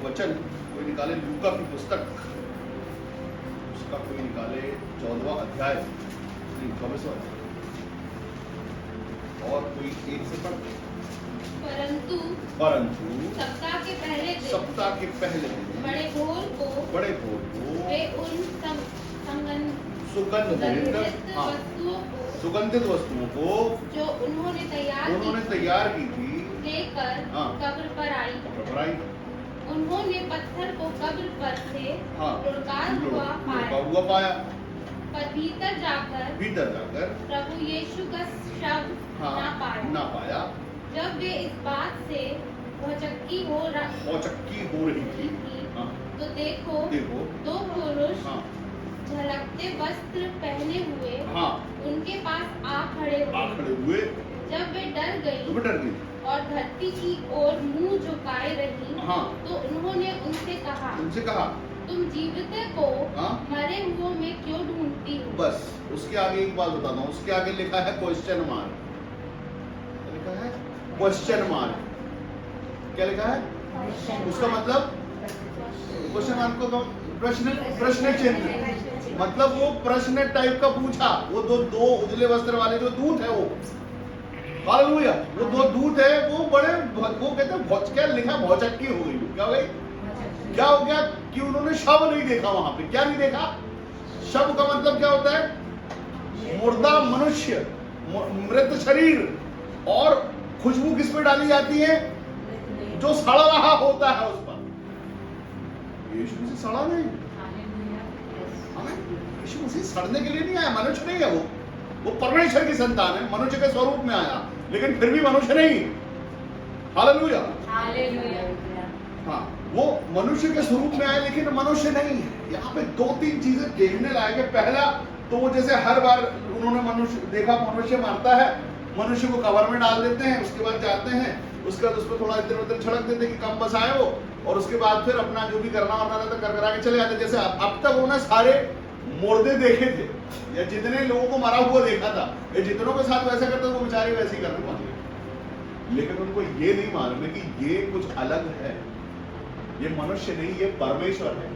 वचन कोई निकाले लूका की पुस्तक, उसका कोई निकाले 14वां अध्याय, नहीं 24वां अध्याय, और कोई एक से पढ़ते। परंतु सप्ताह के पहले दिन बड़े भोर को वे उन सुगंधित वस्तुओं को जो उन्होंने तैयार की थी लेकर कब्र पर आई। उन्होंने पत्थर को कब्र पर से लुढ़का हुआ पाया, पर भीतर जाकर प्रभु यीशु का शव ना पाया। जब वे इस बात से भौचक्की हो रही थी तो देखो दो पुरुष झलकते वस्त्र पहने हुए उनके पास आ खड़े हुए। जब वे डर गई और धरती की ओर मुंह झुकाए रही तो उन्होंने उनसे कहा तुम जीवित को मरे हुओं में क्यों ढूंढती हो? बस उसके आगे एक बात बताता हूँ, उसके आगे लिखा है क्वेश्चन मार्क। लिखा है क्वेश्चन मार्क। क्या लिखा है? उसका मतलब क्वेश्चन मार्क को प्रश्न चिन्ह, मतलब वो प्रश्न टाइप का पूछा। वो दो उजले वस्त्र वाले जो दूत है, वो हालेलुया, वो दो दूत है, वो बड़े, वो कहते हैं क्या लिखा, भौचक्की हो गई। क्या हो गई? क्या हो गया कि उन्होंने शव नहीं देखा वहां पे। क्या नहीं देखा? शव का मतलब क्या होता है? मुर्दा मनुष्य, मृत शरीर। और खुशबू किस पे डाली जाती है? जो सड़ रहा होता है उस पर। यीशु मसीह सड़ा नहीं, यीशु मसीह सड़ने के लिए नहीं आया। मनुष्य नहीं है वो परमेश्वर की संतान है, मनुष्य के स्वरूप में आया, लेकिन फिर भी मनुष्य नहीं। हालेलुया, हाँ, वो मनुष्य के स्वरूप में आया लेकिन मनुष्य नहीं है। यहाँ पे 2-3 चीजें देखने लायक है। पहला तो वो जैसे हर बार उन्होंने मनुष्य देखा, मनुष्य मरता है, मनुष्य को कब्र में डाल देते हैं, उसके बाद जाते हैं, उसके बाद उस पर थोड़ा इधर उधर छिड़क देते हैं कि कम बसाए हो, और उसके बाद फिर अपना जो भी करना होता था कर करा के चले जाते। जैसे अब तक उन्होंने सारे मुर्दे देखे थे, या जितने लोगों को मरा हुआ देखा था, ये जितनों के साथ वैसा करते वो बेचारे वैसे ही करने पहुंचे। लेकिन उनको ये नहीं मालूम है कि ये कुछ अलग है, ये मनुष्य नहीं, ये परमेश्वर है।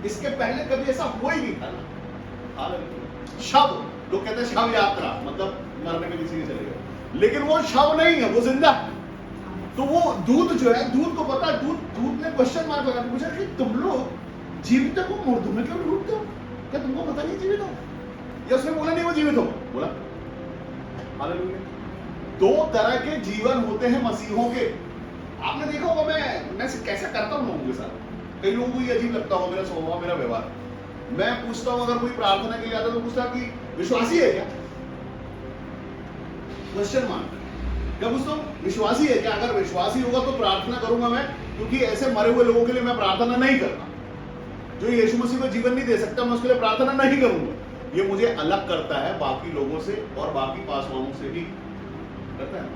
इसके पहले कभी ऐसा हुआ ही नहीं था ना। शव, लोग कहते हैं शव यात्रा, मतलब मरने में किसी के चले गए, लेकिन वो शव नहीं है, वो जिंदा है। तो वो दूत जो है, दूत को पता, दूत ने क्वेश्चन मार्क लगा के पूछा कि तुम लोग जीवित को मुर्दों में क्यों ढूंढते हो? क्या तुमको पता नहीं जीवित हो? या उसने बोला नहीं वो जीवित हो? बोला। हालेलुया। 2 तरह के जीवन होते हैं मसीहों के। आपने देखा होगा, मैं कैसा करता हूं लोगों के साथ। कई लोगों को ये अजीब लगता होगा मेरा स्वभाव, मेरा व्यवहार। मैं पूछता हूं, अगर कोई प्रार्थना के लिए आता तो पूछता कि विश्वासी है क्या? Question mark. क्या पूछता हूं? विश्वासी है क्या? अगर विश्वासी होगा तो प्रार्थना करूंगा मैं, क्योंकि ऐसे मरे हुए लोगों के लिए मैं प्रार्थना नहीं करता। जो यीशु मसीह को जीवन नहीं दे सकता, मैं उसके लिए प्रार्थना नहीं करूंगा। ये मुझे अलग करता है बाकी लोगों से और बाकी पासवानों से भी करता है।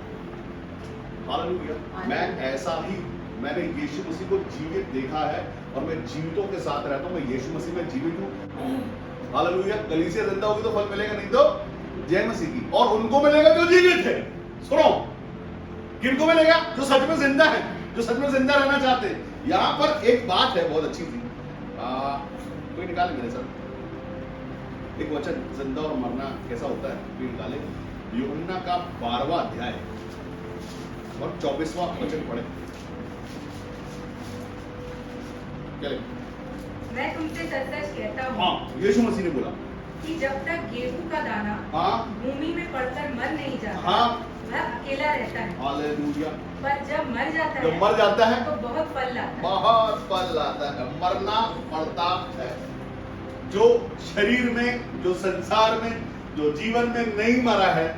हालेलुया। मैं ऐसा ही, मैंने यीशु मसीह को जीवित देखा है और मैं जीवितों के साथ रहता हूं। मैं यीशु मसीह में जीवित हूं। हालेलुया। कलीसिया जिंदा होगी तो फल मिलेगा, नहीं तो जय मसीह की। और उनको मिलेगा जो जीवित है। सुनो, किनको मिलेगा? जो सच में जिंदा है, जो सच में जिंदा रहना चाहते हैं। यहां पर एक बात है बहुत अच्छी थी, कोई निकाले मेरे साथ एक वचन, जिंदा और मरना कैसा होता है, कोई निकाले। यूहन्ना का 12वां अध्याय और 24वां वचन पढ़े। क्या लिखा? मैं तुमसे सच-सच कहता हूँ, हाँ, यीशु मसीह ने बोला कि जब तक गेहूं का दाना भूमि में पड़कर मर नहीं जाता, वह अकेला रहता है। हालेलुया। पर जब मर जाता है तो बहुत फल लाता है। बहुत फल लाता है। मरना पड़ता है। जो शरीर में, जो संसार में, जो जीवन में नहीं मरा है,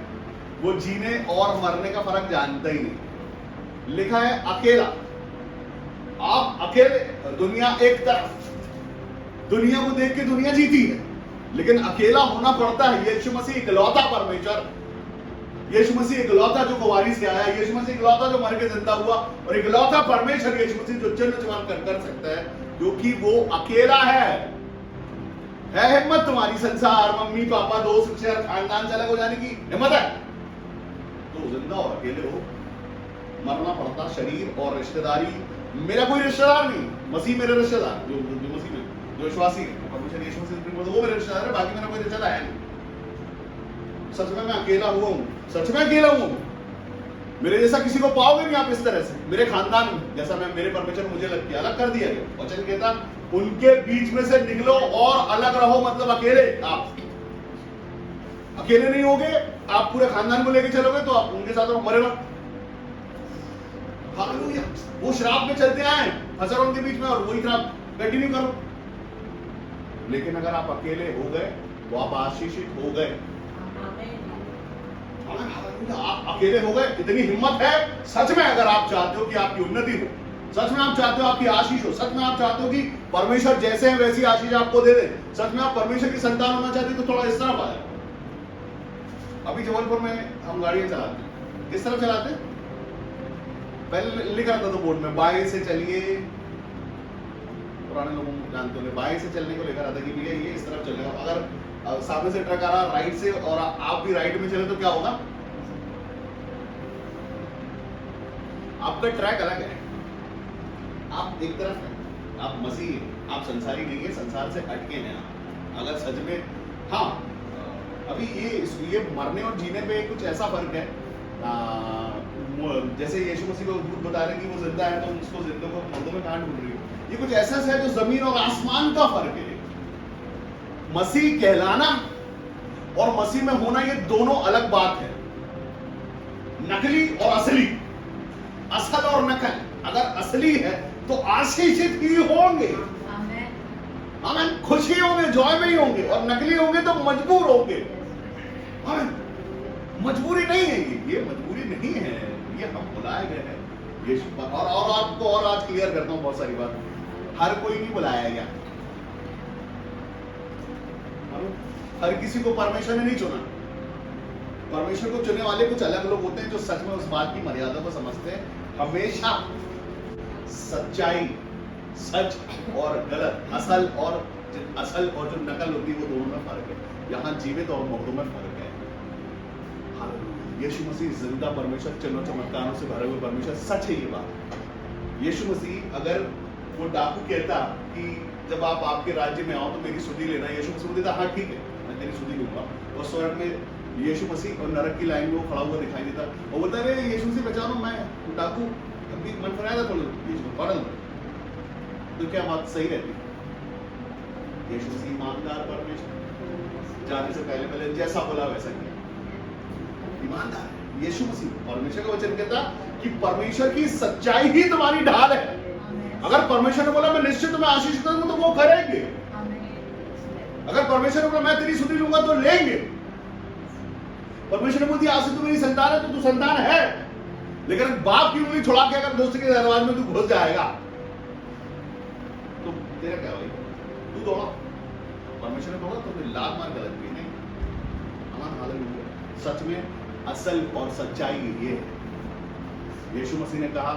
वो जीने और मरने का फर्क जानता ही नहीं। लिखा है अकेला। आप अकेले, दुनिया एक तरफ, दुनिया को देख के दुनिया जीती है, लेकिन अकेला होना पड़ता है। यीशु मसीह इकलौता परमेश्वर, यीशु मसीह इकलौता जो कुंवारी से आया, यीशु मसीह इकलौता जो मर के जिंदा हुआ, और इकलौता परमेश्वर यीशु मसीह जो चिन्ह चमत्कार कर सकता है, क्योंकि वो अकेला है। हिम्मत तुम्हारी संसार, मम्मी पापा, दोस्त, शहर, खानदान से अलग हो जाने की हिम्मत है तो जिंदा और अकेले हो। मरना पड़ता, शरीर और रिश्तेदारी मेरा कोई रिश्तेदार नहीं, मसीह मेरे रिश्तेदार, जो मसीह में जो विश्वासी है, परमेश्वर यीशु मसीह वो मेरे रिश्तेदार है, बाकी मेरा कोई रिश्तेदार है नहीं। सच में मैं अकेला हुआ हूँ, सच में अकेला हूँ। मेरे जैसा किसी को पाओगे नहीं आप इस तरह से। मेरे खानदान में जैसा मैं, मेरे परमेश्वर मुझे अलग कर दिया गया। वचन कहता उनके बीच में से निकलो और अलग रहो, मतलब अकेले। आप अकेले नहीं होगे, आप पूरे खानदान को लेके चलोगे तो आप उनके साथ मरेगा। हालेलुया। वो शराब में चलते आए, फंसे उनके बीच में, और वही शराब कंटिन्यू करो। लेकिन अगर आप अकेले हो गए तो आप आशीषित हो गए। आप अकेले हो गए, इतनी हिम्मत है सच में। अगर आप चाहते हो कि आपकी उन्नति हो, सच में आप चाहते हो आपकी आशीष हो, सच में आप चाहते हो कि परमेश्वर जैसे हैं वैसी आशीष आपको दे दे, सच में आप परमेश्वर की संतान होना चाहते हो, तो थोड़ा इस तरफ आ जाए। अभी जबलपुर में हम गाड़ियां चलाते हैं, किस तरफ चलाते हैं? पहले लिखा था तो बोर्ड में बाएं से चलिए, पुराने लोगों को जानते होंगे, बाएं से चलने को लिखा रहता कि भैया ये इस तरफ चलेगा। अगर सामने से ट्रक आ रहा राइट से और आप भी राइट में चले तो क्या होगा? आपका ट्रैक अलग है, आप एक तरफ हैं, आप मसीह हैं, आप संसारी नहीं है, संसार से हटके हैं आप। अगर सच में, हाँ, अभी ये मरने और जीने पे कुछ ऐसा फर्क है। जैसे यीशु मसीह को दूत बता रहे कि वो जिंदा है, तो उसको जिंदों को मर्दों में कहां ढूंढ रही है। ये कुछ ऐसा है जो जमीन और आसमान का फर्क है। मसीह कहलाना और मसीह में होना, ये दोनों अलग बात है। नकली और असली, असल और नकल। अगर असली है तो आशीषित ही होंगे, आमीन, खुशी होंगे, जॉय में ही होंगे। और नकली होंगे तो मजबूर होंगे। आमीन, मजबूरी नहीं है ये मजबूरी नहीं है, ये हम बुलाए गए हैं। ये और आपको और आज क्लियर करता हूं बहुत सारी बात। हर कोई नहीं बुलाया गया, हर किसी को परमेश्वर ने नहीं चुना। परमेश्वर को चुनने वाले कुछ अलग लोग होते हैं जो सच में उस बात की मर्यादा को समझते हैं। हमेशा सच्चाई, सच और गलत, असल और जो नकल होती है, वो दोनों में फर्क है। यहाँ जीवित और मुर्दों में फर्क है। यीशु मसीह जिंदा परमेश्वर, चिन्हों चमत्कारों से भरे हुए परमेश्वर, सच है ये बात। यीशु मसीह, अगर वो डाकू कहता कि जब आप आपके राज्य में आओ तो मेरी सुधि लेना, यीशु मसीह बोलता हाँ ठीक है, मैं तेरी सुधि लूंगा। और स्वर्ग में यीशु मसीह और नरक की लाइन में वो खड़ा हुआ दिखाई देता और बोलता है यीशु मसीह बचाओ, मैं डाकू अभी मन कराया था थोड़ा, तो क्या बात सही रहती? यीशु मसीह ईमानदार परमेश्वर, जाने से पहले जैसा बोला वैसा किया, ईमानदार। यीशु मसीह, परमेश्वर का वचन कहता कि परमेश्वर की सच्चाई ही तुम्हारी ढाल है। अगर परमेश्वर ने बोला मैं निश्चित तुम्हें आशीष करूंगा तो वो करेंगे। अगर परमेश्वर ने बोला मैं तेरी सुधि लूंगा तो लेंगे। परमेश्वर ने बोल दिया आज से तू मेरी संतान है तो तू संतान है। लेकिन बाप की उंगली छुड़ा के अगर दोस्त के दरबार में तू घुस जाएगा तो तेरा क्या भाई? तू दौड़ा, परमेश्वर ने दौड़ा तो लात मार गलत भी नहीं। हमारा हाल सच में असल और सच्चाई ये है। यीशु मसीह ने कहा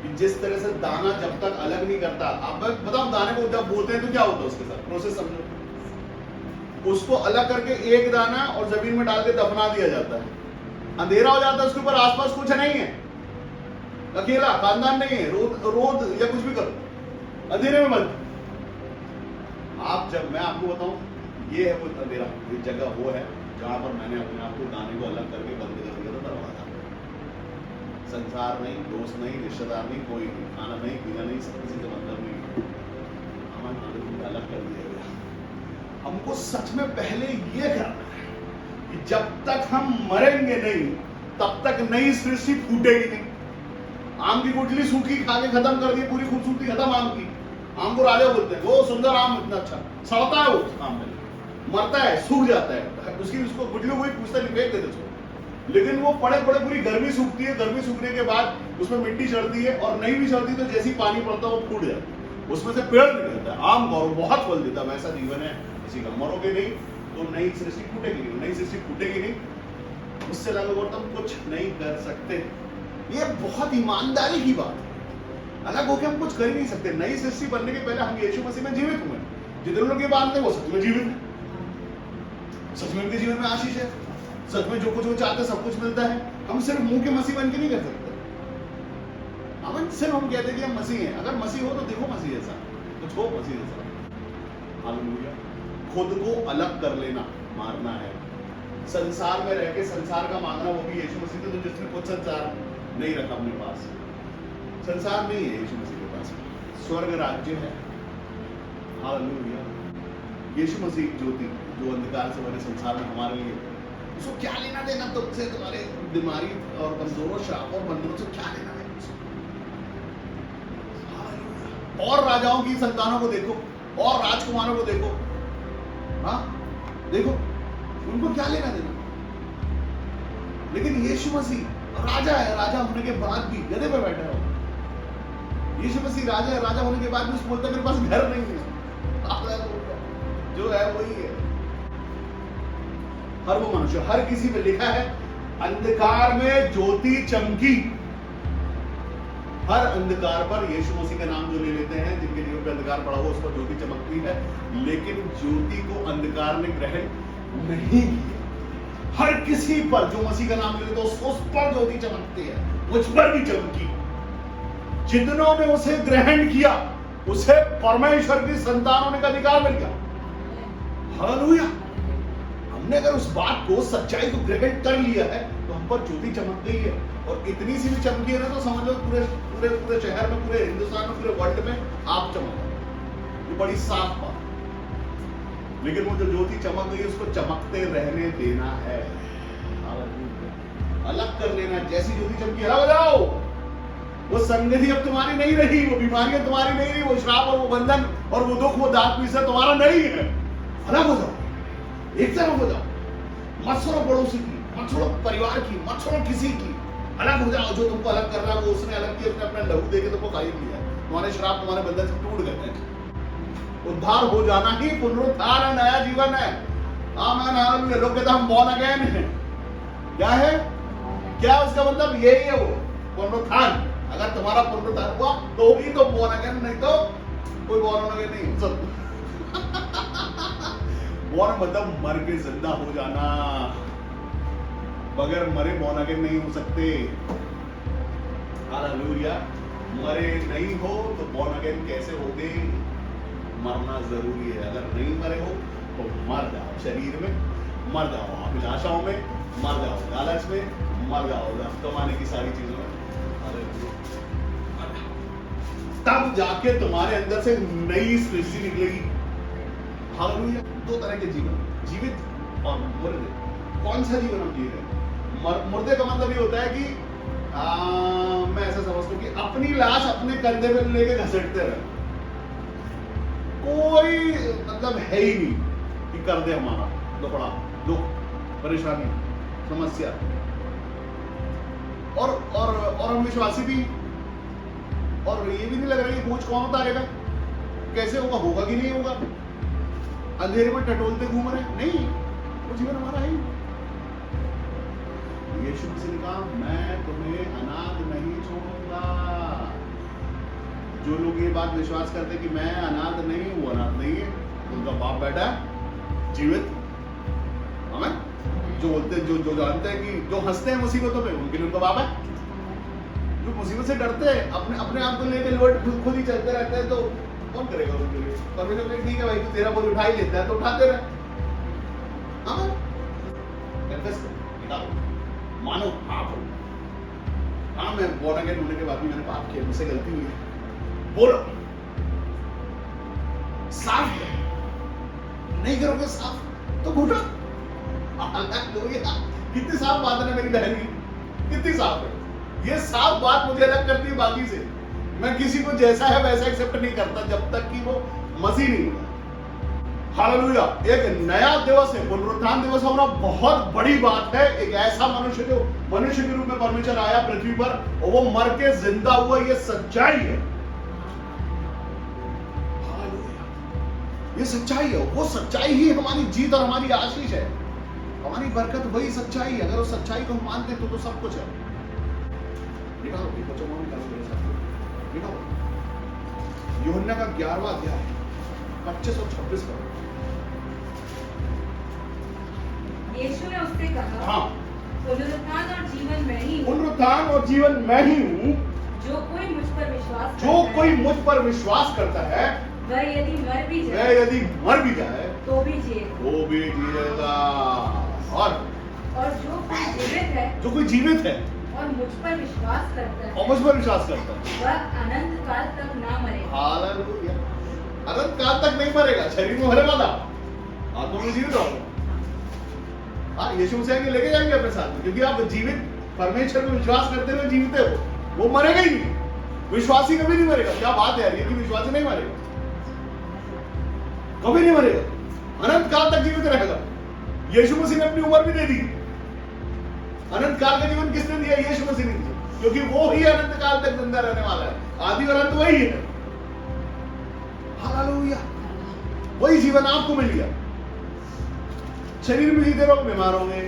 कि जिस तरह से दाना जब तक अलग नहीं करता, आप बताओ दाने को जब बोलते हैं तो क्या होता है उसके साथ प्रोसेस समझो। उसको अलग करके एक दाना और जमीन में डाल के दफना दिया जाता है, अंधेरा हो जाता है, उसके ऊपर आसपास कुछ नहीं है, अकेला खानदान नहीं है, रोद या कुछ भी करो, अंधेरे में बंद। आप जब मैं आपको बताऊं ये है वो अंधेरा, ये जगह वो है जहां पर मैंने अपने आप को दाने को अलग करके बंद कर दिया था दरवाजा। संसार नहीं, दोस्त नहीं, रिश्तेदार नहीं, कोई नहीं, खाना नहीं, पीना नहीं, सब किसी से मतलब नहीं, हमारे अलग कर दिया गया। हमको सच में पहले ये करना है कि जब तक हम मरेंगे नहीं तब तक नई सृष्टि फूटेगी नहीं। आम की गुठली सूखी खा के खत्म कर दी, पूरी खूबसूरती खत्म आम की। आम को राजा बोलते हैं, वो सुंदर आम इतना अच्छा, सड़ता है वो आम में, मरता है, सूख जाता है, उसको गुठली वही पूछता है, फेंक देते उसको। लेकिन वो पड़े पूरी गर्मी सूखती है, गर्मी सूखने के बाद उसमें मिट्टी चढ़ती है और नहीं भी चढ़ती तो जैसे ही पानी पड़ता है वो फूट जाता है, उसमें से पेड़ निकलता है, आम और बहुत फल देता है। वैसा जीवन है किसी का, मरोगे नहीं तो नई सृष्टि फूटेगी नहीं, नई सृष्टि फूटेगी नहीं, उससे अलग और तुम कुछ नहीं कर सकते। ये बहुत ईमानदारी की बात है, अलग होकर हम कुछ कर ही नहीं सकते। नई सृष्टि बनने के पहले हम यीशु मसीह में जीवित हुए। जितने लोग ये मानते हैं वो सच में जीवित है, सच में उनके जीवन में आशीष है, सच में जो कुछ वो चाहते सब कुछ मिलता है। हम सिर्फ मुंह के मसीह बन के नहीं कर सकते। सिर्फ हम कहते हैं कि हम मसीह हैं। अगर मसीह हो तो देखो मसीह जैसा, कुछ हो मसीह जैसा। हालेलुया। खुद को अलग कर लेना, मारना है। संसार में रह के संसार का मांगना, वो भी यीशु मसीह तो जिसने कुछ संसार नहीं रखा अपने पास। संसार नहीं है यीशु मसीह के पास, स्वर्ग राज्य है। हालेलुया। यीशु मसीह ज्योति जो अंधकार से भरे संसार में हमारे लिए, उसको क्या लेना देना तुमसे, तुम्हारे बीमारी और कमजोरों, श्राप और बंधनों से क्या लेना देना। और राजाओं की संतानों को देखो, और राजकुमारों को देखो, हाँ देखो, उनको क्या लेना देना। लेकिन यीशु मसीह राजा है, राजा होने के बाद भी गधे पे बैठा है। यीशु मसीह राजा है, राजा होने के बाद भी उसको बोलता है मेरे पास घर नहीं है। जो है वही है। हर वो मनुष्य, हर किसी पे लिखा है अंधकार में ज्योति चमकी। हर अंधकार पर यीशु मसीह का नाम जो ले लेते हैं, जिनके जीवन पे अंधकार पड़ा हो, उस पर ज्योति चमकती है। लेकिन ज्योति को अंधकार ने ग्रहण नहीं किया। हर किसी पर जो मसीह का नाम ले लेते हैं, उस पर ज्योति चमकती है। मुझ पर भी चमकी। जितनों ने उसे ग्रहण किया, उसे परमेश्वर की संतान होने का अधिकार मिल गया। हालेलुया। हमने अगर उस बात को, सच्चाई को ग्रहण कर लिया है, तो हम पर ज्योति चमक गई है। और इतनी सी भी चमकी है ना, तो समझ लो पूरे पूरे पूरे शहर में, पूरे हिंदुस्तान में, पूरे वर्ल्ड में आप चमक। ये बड़ी साफ बात। लेकिन वो जो ज्योति चमक गई, उसको चमकते रहने देना है। अलग कर लेना। जैसी ज्योति चमकी, अलग हो जाओ। वो संगति अब तुम्हारी नहीं रही, वो बीमारियां तुम्हारी नहीं रही, वो श्राप और वो बंधन और वो दुख, वो दाग पीछा तुम्हारा नहीं है। अलग हो जाओ, एक तरफ हो जाओ। मत छोड़ो पड़ोसी की, मत छोड़ो परिवार की, मत छोड़ो किसी की। अलग हो जाओ। जो तुमको अलग कर रहा है, वो उसने अलग किया, उसने अपना लहू देके तुमको खाई किया। तुम्हारे श्राप, तुम्हारे बंधन से टूट गए हैं। उद्धार हो जाना ही पुनरुत्थान है, नया जीवन है। आमीन हालेलुया। लोग कहते हैं हम बॉर्न अगेन हैं। क्या है? क्या उसका मतलब? यही है वो पुनरुत्थान। अगर तुम्हारा पुनरुत्थान हुआ तो ही तो बॉर्न अगेन, नहीं तो कोई बॉर्न अगेन नहीं। सब बॉर्न मतलब मर के जिंदा हो जाना। बगैर मरे बॉर्न अगेन नहीं हो सकते। हालेलुया। मरे नहीं हो तो बॉर्न अगेन कैसे होगे? मरना जरूरी है। अगर नहीं मरे हो तो मर जाओ, शरीर में मर जाओ, अभिलाषाओं में मर जाओ, लालच में मर जाओ, कमाने की सारी चीजों में। तब जाके तुम्हारे अंदर से नई सृष्टि निकलेगी। हालेलुया। दो तरह के जीवन, जीवित और मुर्दे। कौन सा जीवन हम जी रहे हैं? मुर्दे का मतलब ये होता है कि मैं ऐसा समझता हूं कि अपनी लाश अपने कंधे पे लेके घसीटते रहे। कोई मतलब है ही नहीं कि कर दे हमारा दुखड़ा, दुख, परेशानी, समस्या। और हम विश्वासी भी, और ये भी नहीं लग रहा कि बोझ कौन उतारेगा, कैसे होगा, होगा कि नहीं होगा। अंधेरे में टटोलते घूम रहे, नहीं, वो जीवन हमारा है। यीशु मसीह ने कहा मैं तुम्हें अनाथ नहीं छोड़ूंगा। जो लोग ये बात विश्वास करते कि मैं अनाथ नहीं हूं, अनाथ नहीं है, उनका बाप बैठा है जीवित। हमें जो बोलते, जो जानते हैं कि जो हंसते हैं मुसीबतों पे, उनके लिए उनका बाप है। जो मुसीबत से डरते हैं, अपने आप को लेकर लोट खुद ही चलते रहते हैं, तो कौन करेगा उनके लिए? परमेश्वर ने ठीक है भाई, तू तेरा बोझ उठा ही लेता है तो उठाते रहे। हाँ, मानो आप हो। हाँ, मैं बॉर्न अगेन होने के बाद भी मैंने पाप किया, मुझसे गलती हुई है। बोलो, साफ नहीं करोगे साफ तो घुटो। कितनी साफ बात है ना मेरी बहन की, कितनी साफ है। ये साफ बात मुझे अलग करती है बाकी से। मैं किसी को जैसा है वैसा एक्सेप्ट नहीं करता जब तक कि वो मसीह नहीं होगा। हालेलुया। एक नया दिवस है, पुनरुत्थान दिवस होना बहुत बड़ी बात है। एक ऐसा मनुष्य जो मनुष्य के रूप में परमेश्वर आया पृथ्वी पर और वो मर के जिंदा हुआ, ये सच्चाई है। हालेलुया। ये सच्चाई है। वो सच्चाई ही हमारी जीत और हमारी आशीष है, हमारी बरकत वही सच्चाई है। अगर उस सच्चाई को हम मानते हैं तो सब कुछ है। निकालो बच्चों को, निकालो यूहन्ना का 11वां अध्याय 25 और 26 पर। यीशु ने उससे कहा, पुनरुत्थान और जीवन मैं ही हूँ। पुनरुत्थान और जीवन मैं ही हूँ। जो कोई मुझ पर विश्वास जो करता कोई है, मुझ पर विश्वास करता है वह यदि मर भी वह जाए यदि मर भी जाए तो भी जिएगा। वो भी जिएगा। और जो कोई जीवित है जो कोई जीवित है और मुझ पर विश्वास करता है, और मुझ पर विश्वास करता है वह अनंत काल तक ना मरेगा। हालेलुया। अनंत काल तक नहीं मरेगा, शरीर में मरेगा ना, आत्मा में जीवित होगा। हाँ, यीशु मसीह के लेके जाएंगे अपने साथ में, क्योंकि आप जीवित परमेश्वर में विश्वास करते हुए जीवित है, वो मरेगा ही नहीं। विश्वासी कभी नहीं मरेगा। क्या बात है यार, ये कि विश्वासी नहीं मरेगा, कभी नहीं मरेगा, अनंत काल तक जीवित रहेगा। यीशु मसीह ने अपनी उम्र भी दे दी। अनंत काल का जीवन किसने दिया? यीशु मसीह ने दिया, क्योंकि वो ही अनंत काल तक जिंदा रहने वाला है। आदि और अंत वही है। हालेलुया। वही जीवन आपको मिल गया। शरीर में जीते रहो, बीमार होंगे,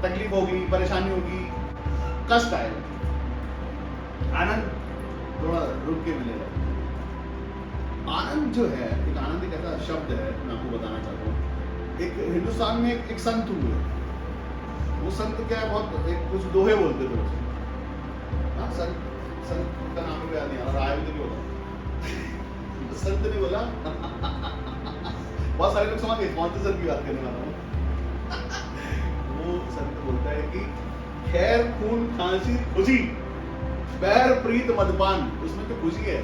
तकलीफ होगी, परेशानी होगी, कष्ट आएगा, आनंद थोड़ा रुक के मिलेगा। आनंद जो है, एक आनंद एक ऐसा शब्द है, मैं आपको बताना चाहता हूँ। एक हिंदुस्तान में एक संत हुए, वो संत क्या है, बहुत एक कुछ दोहे बोलते थे उसे। हाँ, संत का नाम भी याद नहीं आ रहा, राय भी नहीं बोला संत ने बोला बहुत सारे लोग समझ गए कौन से संत की बात करने वाला हूँ। वो संत बोलता है कि खैर खून खांसी खुशी बैर प्रीत मदपान, उसमें तो खुशी है।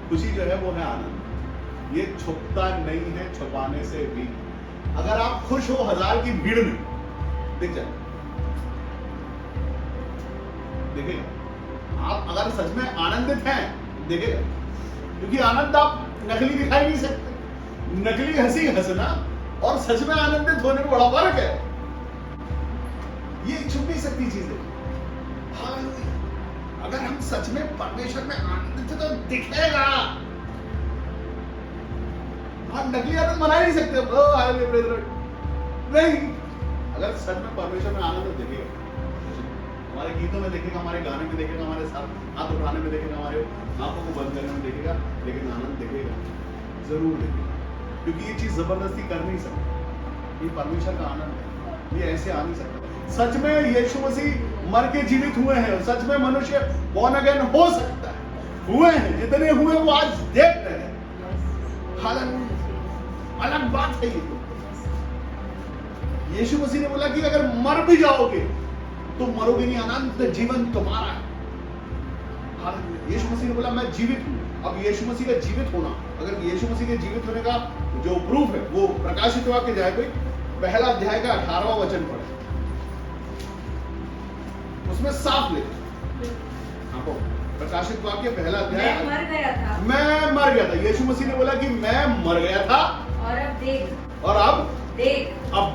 खुशी जो है वो है आनंद। ये छुपता नहीं है छुपाने से भी। अगर आप खुश हो हजार की भीड़ में, दिख जाए, देखेगा। आप अगर सच में आनंदित हैं, देखेगा, क्योंकि आनंद आप नकली दिखाई नहीं सकते। नकली हंसी हंसना और सच में आनंदित होने में बड़ा फर्क है। ये छुप नहीं सकती चीज है। हालेलुया। अगर हम सच में परमेश्वर में आनंदित हैं तो दिखेगा। हम नकली आनंद मना नहीं सकते। नहीं, अगर सच में परमेश्वर में आनंद दिखेगा, हमारे गीतों में देखेगा, हमारे गाने में देखेगा, हमारे साथ हाथ उठाने में देखेगा, हमारे आंखों को बंद करने में देखेगा, लेकिन आनंद दिखेगा, जरूर दिखेगा। क्योंकि ये चीज जबरदस्ती कर नहीं सकती। ये परमेश्वर का आनंद है, ये ऐसे आ नहीं सकता। सच में यीशु मसीह मर के जीवित हुए हैं। सच में मनुष्य born again हो सकता है, हुए हैं, जितने हुए वो आज देख रहे हैं। हालेलुया। अलग बात है ये। यीशु मसीह ने बोला कि अगर मर भी जाओगे तो मरोगे नहीं, अनंत जीवन तुम्हारा है। यीशु मसीह ने बोला मैं जीवित हूं। अब यीशु मसीह का जीवित होना, अगर यीशु मसीह के जीवित होने का जो प्रूफ है वो प्रकाशित वाक्य जाए कोई पहला अध्याय का 18वां वचन पढ़े, उसमें साफ लिखा, आपको प्रकाशित वाक्य पहला अध्याय। मैं मर गया था। मैं मर गया था। यीशु मसीह ने बोला कि मैं मर गया था और अब देख, और अब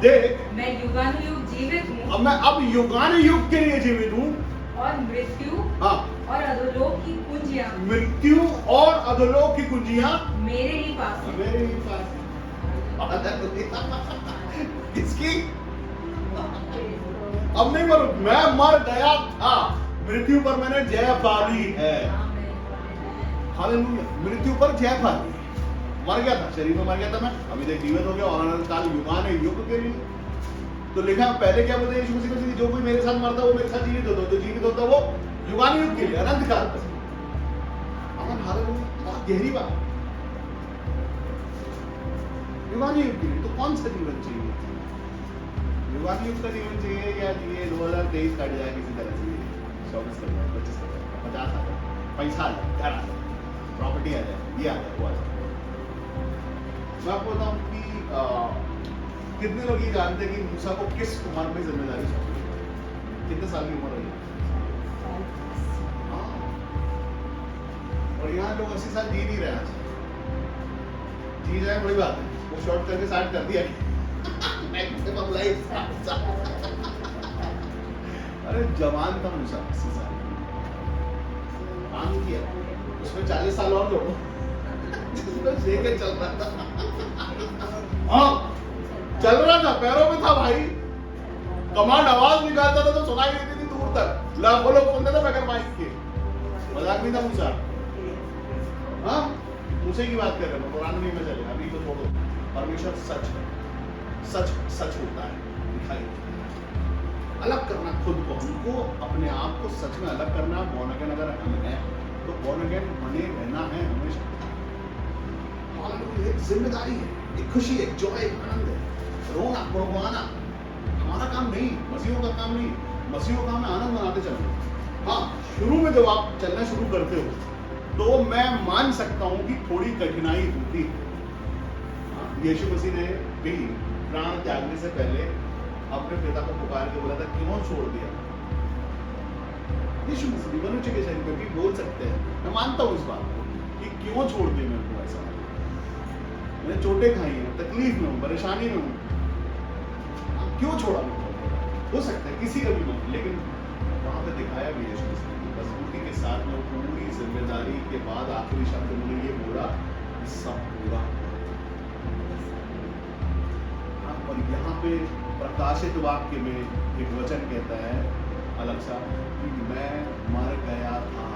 देख मैं युगानुयुग जीवित हूँ। अब मैं अब युगानुयुग के लिए जीवित हूँ। और मृत्यु हाँ, और अधोलोक की कुंजियां, मृत्यु और अधोलोक की कुंजियां मेरे ही पास है। मेरे ही पास। किसकी? अब नहीं मरू, मैं मर गया था, मृत्यु पर मैंने जय पा ली है। हालेलुया। मृत्यु पर जय पा ली। मर गया था, शरीर में मर गया था मैं, अभी देख जीवित हो गया और अनंत काल युगान युग के लिए। तो लिखा पहले क्या बोलते हैं यीशु मसीह ने, जो कोई मेरे साथ मरता वो मेरे साथ जीवित होता, जो जीवित होता वो युगान युग के लिए, अनंत काल तक। हालेलुया। बहुत गहरी बात। युगान युग के लिए तो कौन सा जीवन चाहिए? युगान युग का जीवन चाहिए या चाहिए 2023 काट जाए किसी तरह से, 24 कर जाए, 25 कर जाए, 50 आ जाए, पैसा आ जाए, घर आ जाए, प्रॉपर्टी आ जाए, ये आ जाए, वो आ जाए। मैं आपको बताऊं कि कितने लोग ये जानते हैं कि मूसा को किस उम्र में जिम्मेदारी सौंपी गई? कितने साल की उम्र रही? और यहाँ लोग 80 साल जी नहीं रहे आज। जी जाए बड़ी बात है, वो शॉर्ट करके 60 कर दिया। Maximum life. अरे जवान था मूसा, 80 साल काम किया, उसमें 40 साल और जोड़ो, लेके चल रहा था। हाँ, चल रहा था, पैरों में था भाई। कमांड आवाज निकालता था तो सुनाई देती थी दूर तक, लाखों लोग सुनते थे बगैर माइक के। मजाक नहीं था मूसा। हाँ, मूसे की बात कर रहे हैं, कुरान में चलेगा, अभी तो छोड़ो। परमेश्वर सच है, सच सच होता है, दिखाई। अलग करना खुद को, हमको अपने आप को सच में अलग करना। बॉर्न अगेन अगर हम हैं तो बॉर्न अगेन बने रहना है हमेशा। हालेलुया, एक जिम्मेदारी है, एक खुशी है, एक जॉय, एक आनंद है। रोना गुड़गुड़ाना हमारा काम नहीं, मसीहों का काम नहीं। मसीहों का काम है आनंद मनाते चलना। हाँ, शुरू में जब आप चलना शुरू करते हो तो मैं मान सकता हूं कि थोड़ी कठिनाई होती है। यीशु मसीह ने भी प्राण त्यागने से पहले अपने पिता को पुकार के बोला था, क्यों छोड़ दिया? यीशु मसीह मनुष्य के शरीर में भी बोल सकते हैं, मैं मानता हूं इस बात को कि क्यों छोड़ दिया मेरे को ऐसा। मैंने चोटें खाई हैं, तकलीफ में हूं, परेशानी में हूं, क्यों छोड़ा मेरे को? हो सकता है किसी का भी मन, लेकिन वहां पे दिखाया भी यीशु मसीह मजबूती के साथ में पूरी जिम्मेदारी के बाद आखिरी शब्द उन्होंने ये बोला, सब पूरा। और यहाँ पे प्रकाशित वाक्य में एक वचन कहता है अलग सा कि मैं मर गया था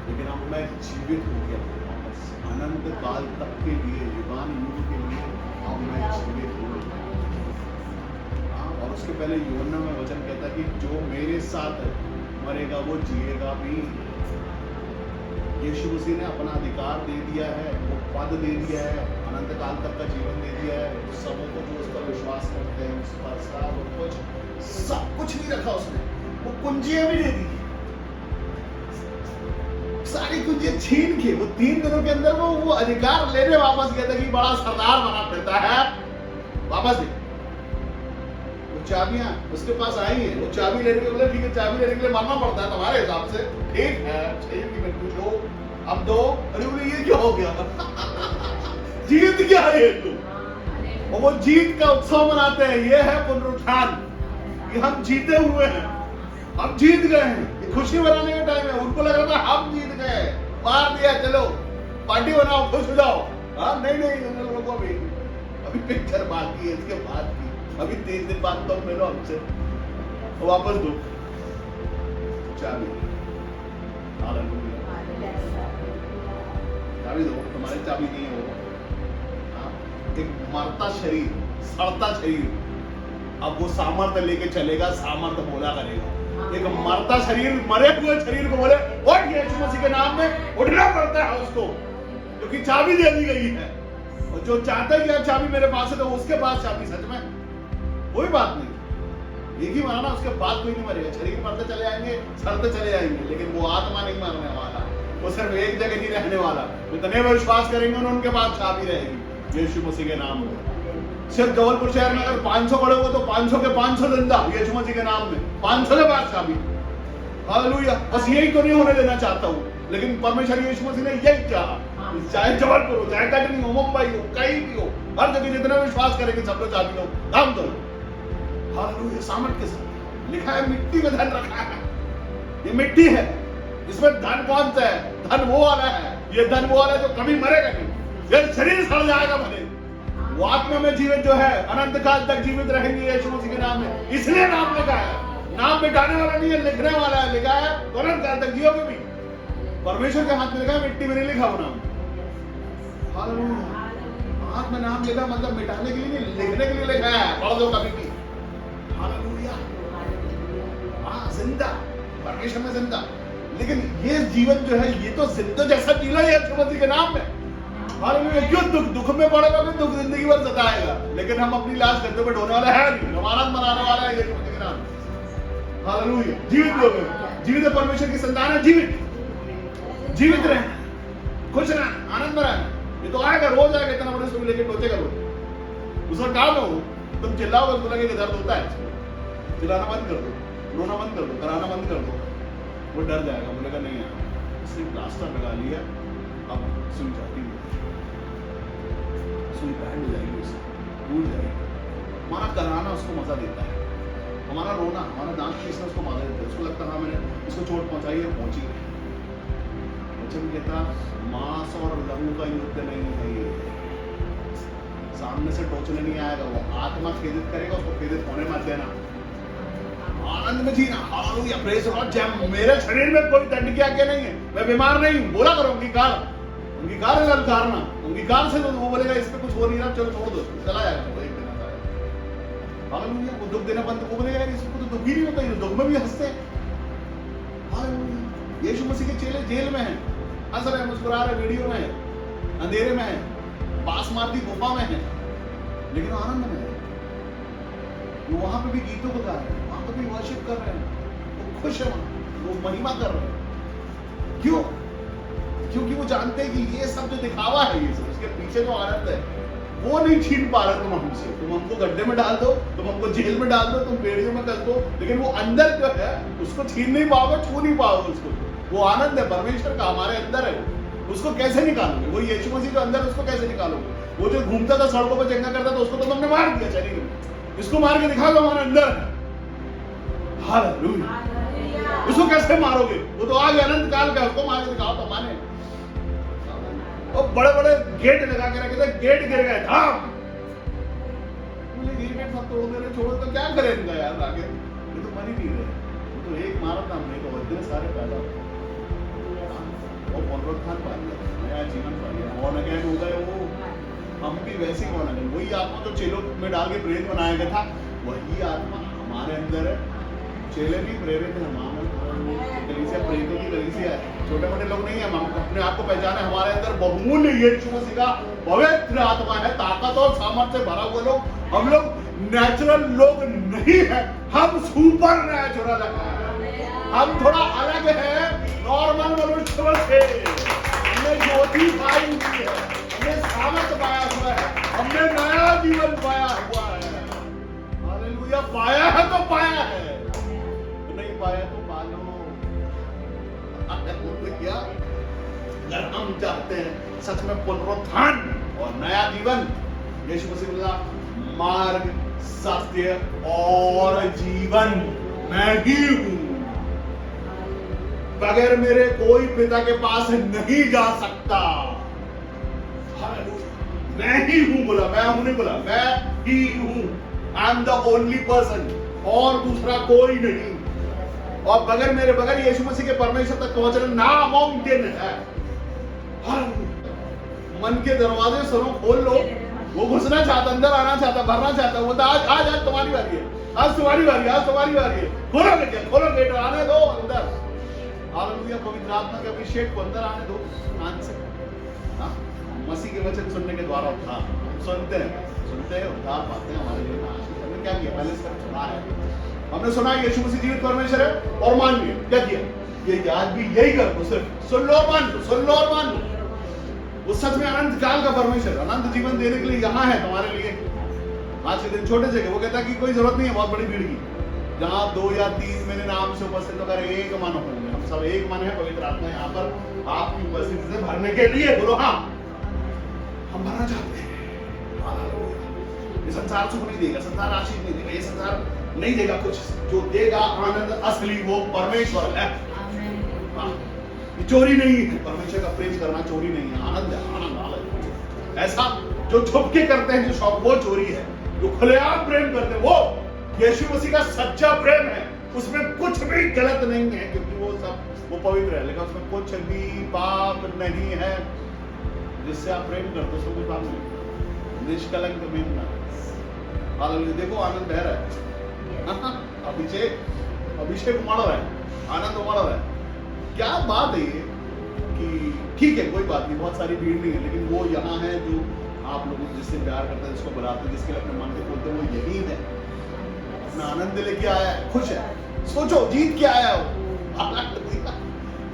लेकिन अब मैं जीवित हो गया वापस अनंत काल तक के लिए, युगान युग के लिए अब मैं जीवित हो गया। और उसके पहले यूहन्ना में वचन कहता है कि जो मेरे साथ मरेगा वो जिएगा भी। यीशु मसीह ने अपना अधिकार दे दिया है, वो पद दे दिया है, अनंत काल तक का जीवन दे दिया है। सबों को जो उस पर विश्वास करते हैं, उस पर सब कुछ नहीं रखा उसने, वो कुंजियां भी दे दी, सारी कुंजियां छीन के वो 3 दिनों के अंदर वो अधिकार लेने वापस गया था कि बड़ा सरदार बना फिरता है, वापस दे। चाबियां उसके पास आई है, वो चाबी लेने के बोले ठीक है, चाबी लेने के लिए मानना पड़ता है तुम्हारे हिसाब से, ठीक है, ठीक है, दो अब दो। अरे बोले ये क्या हो गया? जीत गया है तू। और वो जीत का उत्सव मनाते हैं, ये है पुनरुत्थान, कि हम जीते हुए हैं, हम जीत गए हैं। खुशी मनाने का टाइम है। उनको लग रहा था हम जीत गए, मार दिया, चलो पार्टी बनाओ, खुश हो जाओ। हाँ नहीं, उन लोगों को अभी पिक्चर बाकी है, इसके बाद की अभी 3 दिन बाद तो मिलो हमसे, तो वापस दो चाबी। चाबी दो, तुम्हारी चाबी नहीं है वो। एक मरता शरीर, सड़ता शरीर, अब वो सामर्थ्य लेके चलेगा, सामर्थ्य बोला करेगा। एक मरता शरीर, मरे हुए शरीर को बोले उठ, यीशु मसीह के नाम में उठना पड़ता है उसको, क्योंकि चाबी दे दी गई है। और जो चाहता है कि चाबी मेरे पास है तो उसके पास चाबी। सच में कोई बात नहीं, एक ही माना, उसके बाद कोई नहीं मरेगा। शरीर मरते चले आएंगे, सड़ते चले आएंगे, लेकिन वो आत्मा नहीं मरने वाला, वो सिर्फ एक जगह नहीं रहने वाला। जितने विश्वास करेंगे उनके पास चाबी रहेगी यीशु मसीह के नाम में। सिर्फ जबलपुर शहर में अगर 500 खड़े हो तो 500 के 500 जिंदा यीशु मसीह के नाम में, 500 के पास चाबी। हालेलुया। बस यही तो नहीं होने देना चाहता हूँ, लेकिन परमेश्वर यीशु मसीह ने यही चाहा, चाहे जबलपुर हो, चाहे कटनी हो, मुंबई हो, कहीं भी हो, हर जगह जितने विश्वास करेंगे सब लोग चाबी लो, काम करो। हालेलुया। सामर्थ के साथ लिखा है, मिट्टी में धन रखा है। ये मिट्टी है, इसमें धन कौन सा है? धन वो वाला है, ये धन वो वाला है जो कभी मरेगा नहीं। ये शरीर सड़ जाएगा भले, वो आत्मा में जीवित जो है अनंत काल तक जीवित रहेंगे यीशु मसीह के नाम में। इसलिए नाम लिखा है, नाम मिटाने वाला नहीं है, लिखने वाला है। लिखा है तो अनंत काल तक जियोगे भी। परमेश्वर के हाथ में लिखा है, मिट्टी में नहीं लिखा वो नाम। हालेलुया। हाथ में नाम लिखा मतलब मिटाने के लिए नहीं, लिखने के लिए लिखा है। पढ़ दो कभी भी। हालेलुया। हाँ, जिंदा, परमेश्वर में जिंदा। लेकिन ये जीवन जो है, ये तो जिंदा जैसा जीना है यीशु मसीह के नाम में। हालेलुया। क्यों दुख में पड़ेगा, दुख जिंदगी भर सताएगा, लेकिन हम अपनी लाश गद्दे पे ढोने वाला है नहीं, हमारा मनाने वाला है यीशु मसीह के नाम। हालेलुया। जीवित लोग, जीवित परमेश्वर की संतान है, जीवित रहे, खुश रहे, आनंद में रहे। ये तो आएगा, रोज आएगा, इतना बड़े सुबह लेके टोचेगा रोज। उसका काम है वो। तुम चिल्लाओगे तो लगेगा दर्द होता है, चिल्लाना बंद कर दो, रोना बंद कर दो, कराना बंद कर दो, वो डर जाएगा, बोलेगा नहीं आया। इसने प्लास्टर लगा लिया, अब सुई जाती है, सुई बैंड हो जाएगी, उससे टूट जाएगी। हमारा कराना उसको मजा देता है, हमारा रोना, हमारा दांत पीसना उसको मजा देता है। उसको लगता है मैंने इसको चोट पहुंचाई है, पहुंची। वचन कहता मांस और लहू का युद्ध नहीं है ये, सामने से टोचने नहीं आएगा, वो आत्मा खेदित करेगा, उसको खेदित होने मत देना, आनंद में जीना। Hallelujah, praise God. जब मेरे शरीर में कोई दंड की आज्ञा नहीं है, मैं बीमार नहीं हूं, बोला करो अंगीकार है ललकारना, अंगीकार से वो बोलेगा इस पे कुछ हो नहीं रहा, चलो छोड़ दो, चला जाएगा वो एक दिन आता है। हालेलुया। वो दुख देना बंद को बोलेगा यार इसको तो दुख ही नहीं होता, ये दुख में भी हंसते हैं। हालेलुया। यीशु मसीह के चेले जेल में हैं, हंस रहे हैं, मुस्कुरा रहे, वीडियो में है, अंधेरे में है, बांस मारती गुफा में है, लेकिन वो आनंद में है। वो वहां पे भी गीतों को गा रहे हैं, वहां पे भी वर्शिप कर रहे हैं, वो खुश है, वो महिमा कर रहे हैं। क्यों? क्योंकि वो जानते हैं कि ये सब जो दिखावा है, ये सब उसके पीछे जो आनंद है वो नहीं छीन पा रहे तुम हमसे। तुम हमको गड्ढे में डाल दो, तुम हमको जेल में डाल दो, तुम बेड़ियों में कर दो, लेकिन वो अंदर जो है उसको छीन नहीं पाओगे, छू नहीं पाओगे उसको। वो आनंद है परमेश्वर का, हमारे अंदर है। उसको कैसे निकालोगे? वो यीशु मसीह जो अंदर, उसको कैसे निकालोगे? वो जो घूमता था सड़कों पर चंगा करता था, उसको तो तुमने मार दिया शरीर में, इसको मार के दिखाओ हमारे अंदर है। हालेलुया। उसको कैसे मारोगे? वो तो आगे अनंत काल का, उसको मार के दिखाओ तो माने। और बड़े बड़े गेट लगा के रखे थे, गेट गिर गए, धाम। बोले गेट सब तोड़ दे रहे, छोड़ो तो क्या करेंगे यार आगे? ये तो मर ही नहीं रहे, वो तो एक मारा था हमने, तो इतने सारे पैदा वो पुनरुत्थान पा लिया, नया जीवन पा लिया, born again हो गए वो। हम भी वैसे ही born again, वही आत्मा जो चेलों में डाल के प्रेरित बनाया गया था, वही आत्मा हमारे अंदर है। चेले भी प्रेरित है, कलीसिया प्रेरितों की कलीसिया है, छोटे मोटे लोग नहीं है। हम अपने आप को पहचाने, हमारे अंदर बहुमूल्य यीशु मसीह का पवित्र आत्मा है, ताकत और सामर्थ्य से भरा हुआ लोग। हम लोग नेचुरल लोग नहीं है, हम सुपर नेचुरल है, हम थोड़ा अलग है नॉर्मल मनुष्यों से। हमने ज्योति पाई हुई है, हमने सामर्थ्य पाया हुआ है, हमने नया जीवन पाया हुआ है। हालेलुया। पाया है तो पाया है, नहीं पाया तो पालो। क्या अगर हम चाहते हैं सच में पुनरुत्थान और नया जीवन, यीशु मसीह बोला मार्ग, सत्य और जीवन मैं ही हूं, बगैर मेरे कोई पिता के पास नहीं जा सकता। मैं ही हूं बोला, मैं हूं नहीं बोला, मैं ही हूं। I am the only person, और दूसरा कोई नहीं। और बगैर मेरे, बगैर यीशु मसीह के परमेश्वर तक पहुंचना नामुमकिन है। मन के दरवाजे सरों खोल लो, वो घुसना चाहता, अंदर आना चाहता, भरना चाहता, वो तो आज आज आज तुम्हारी बारी है, आज तुम्हारी बारी है, आज तुम्हारी बारी है। खोलो गेट, खोलो गेट, आने दो अंदर। हालेलुया। पवित्र आत्मा के अभिषेक को अंदर आने दो, आन से। मसीह के वचन सुनने के द्वारा उद्धार सुनते हैं, उद्धार पाते हैं। हमारे लिए हमने क्या किया? पहले से सुना है, हमने सुना यीशु मसीह जीवित परमेश्वर है और मान लिया। क्या किया? ये आज भी यही कर दो, सिर्फ सुन लो और मान लो, सुन लो और मान लो। वो सच में अनंत काल का परमेश्वर अनंत जीवन देने के लिए यहाँ है तुम्हारे लिए। आज के दिन छोटे से वो कहता है कि कोई जरूरत नहीं है बहुत बड़ी भीड़ की, जहाँ 2 या 3 मेरे नाम से उपस्थित होकर एक मन होंगे। हम सब एक मन है, पवित्र आत्मा यहाँ पर आपकी उपस्थिति से भरने के लिए। बोलो हाँ, हम भरना चाहते हैं। ये संसार सुख नहीं देगा, संसार आशीष नहीं देगा, ये संसार नहीं देगा कुछ। जो देगा आनंद असली वो परमेश्वर है। ये चोरी नहीं है, परमेश्वर का प्रेम करना चोरी नहीं है, आनंद है, आनंद। ऐसा जो छुप के करते हैं, जो शौक, वो चोरी है। जो खुलेआम प्रेम करते हैं वो यीशु मसीह का सच्चा प्रेम है। उसमें कुछ भी गलत नहीं है, क्योंकि वो सब वो पवित्र है, लेकिन उसमें कुछ भी पाप नहीं है। जिससे आप प्रेम करते हो उसको कोई पाप नहीं, निष्कलंक प्रेम ना। हालेलुया। देखो आनंद बह रहा है, अभिषेक उमड़ रहा है, आनंद उमड़ रहा है। क्या बात है ये कि ठीक है, कोई बात नहीं, बहुत सारी भीड़ नहीं है, लेकिन वो यहाँ है जो आप लोग जिससे प्यार करते हैं, जिसको बुलाते हैं, जिसके लिए अपने मन के बोलते हैं, वो यही है। अपना आनंद लेके आया है, खुश है। सोचो जीत के आया हो,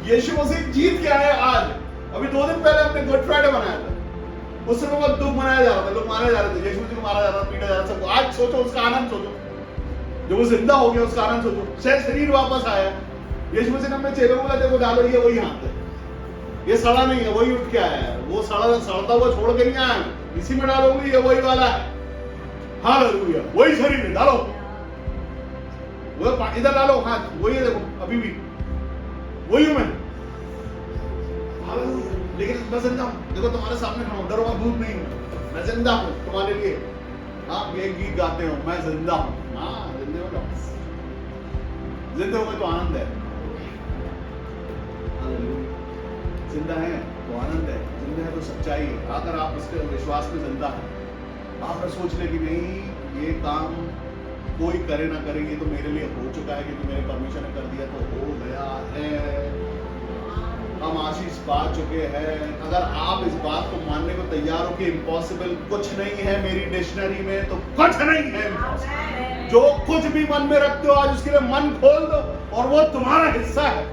यीशु मसीह जीत के आया आज। अभी 2 दिन पहले हमने गुड फ्राइडे मनाया था, उस समय बहुत दुख मनाया जा रहा था, लोग मारे जा रहे थे, यीशु मसीह को मारा जा रहा था, पीटा जा रहा था सबको। आज सोचो उसका आनंद, सोचो जब वो जिंदा हो गया उसका आनंद सोचो। शायद शरीर वापस आया। यीशु मसीह ने अपने चेलों को बोला देखो डालो, ये वही हाथ है, ये सड़ा नहीं है, वही उठ के आया है। वो सड़ता हुआ छोड़ के नहीं आया, इसी में डालोगे, ये वही वाला है। हालेलुया। वही शरीर है, डालो, वो इधर डालो हाथ, वही है, देखो अभी भी वही हूं मैं। हालेलुया। लेकिन मैं जिंदा हूं, देखो तुम्हारे सामने खड़ा हूं, डरो मत, भूत नहीं हूं, मैं जिंदा हूं तुम्हारे लिए। आप ये गीत गाते हो, मैं जिंदा हूं। हाँ, जिंदे हो जाओ, जिंदे हो गए तो आनंद है। जिंदा है तो आनंद है, जिंदा है तो सच्चाई है। अगर आप इसके विश्वास में जिंदा है, आप सोच ले कि नहीं ये काम कोई करे ना करे, ये तो मेरे लिए हो चुका है क्योंकि मेरे परमेश्वर ने कर दिया तो हो गया है। हम आशीष पा चुके हैं। अगर आप इस बात को मानने को तैयार हो कि इम्पॉसिबल कुछ नहीं है मेरी डिक्शनरी में, तो कुछ नहीं है इम्पॉसिबल। जो कुछ भी मन में रखते हो आज उसके लिए मन खोल दो और वो तुम्हारा हिस्सा है,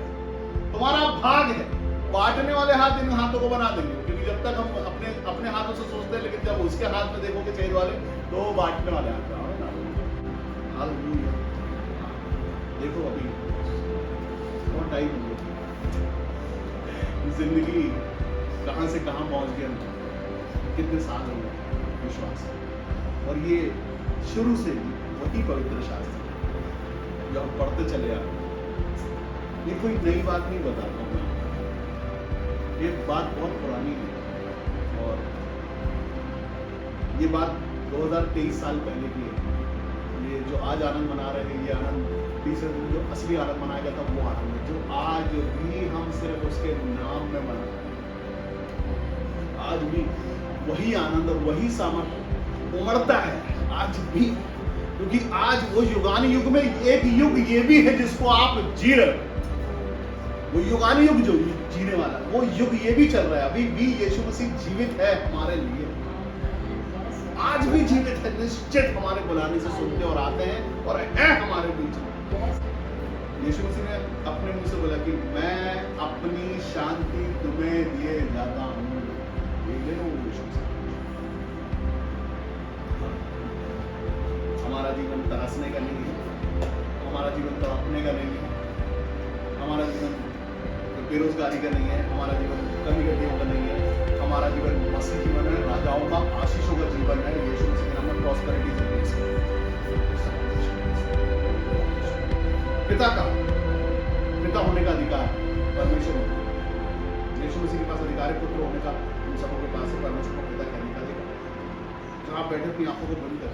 तुम्हारा भाग है। बांटने वाले हाथ इन हाथों को बना देंगे, क्योंकि जब तक हम अपने हाथों से सोचते हैं, लेकिन जब उसके हाथ में देखोगे चेहरे वाले, तो वो बांटने वाले हाथ में आओगे ना। हालेलुया। देखो अभी बहुत टाइम हो गया, जिंदगी कहां से कहां पहुंच गया, कितने साल हो गए विश्वास। और ये शुरू से ही वही पवित्र शास्त्र जो हम पढ़ते चले आ रहे, ये कोई नई बात नहीं बताता हूं मैं, ये बात बहुत पुरानी है और ये बात 2023 साल पहले की है। ये जो आज आनंद मना रहे हैं, ये आनंद 30 दिन जो असली आनंद मनाया गया था वो आनंद है जो आज भी हम सिर्फ उसके नाम में मना रहे हैं। आज भी वही आनंद और वही सामर्थ्य उमड़ता है आज भी, क्योंकि आज वो युगानी युग में एक युग ये भी है जिसको आप जी रहे हो। वो युगानी युग जो जीने वाला वो युग ये भी चल रहा है, अभी भी यीशु मसीह जीवित है हमारे लिए, आज भी जीवित है, निश्चित हमारे बुलाने से सुनते और आते हैं और है हमारे बीच में। यीशु मसीह ने अपने मुंह से बोला कि मैं अपनी शांति तुम्हें दिए जाता हूं। हमारा जीवन तरसने का नहीं है, हमारा जीवन तड़पने का नहीं है, हमारा जीवन बेरोजगारी का नहीं है, हमारा जीवन कमी गड्डियों का नहीं है, हमारा जीवन मसीह जीवन है, राजाओं का आशीषों का जीवन है। यीशु मसीह के नाम में प्रॉस्पेरिटी पिता होने का अधिकार परमेश्वर होता है। यीशु मसीह के पास अधिकार है पुत्र होने का, उन सबों के पास है परमेश्वर को पिता कहने का अधिकार। जहां आप बैठे अपनी आंखों को बंद कर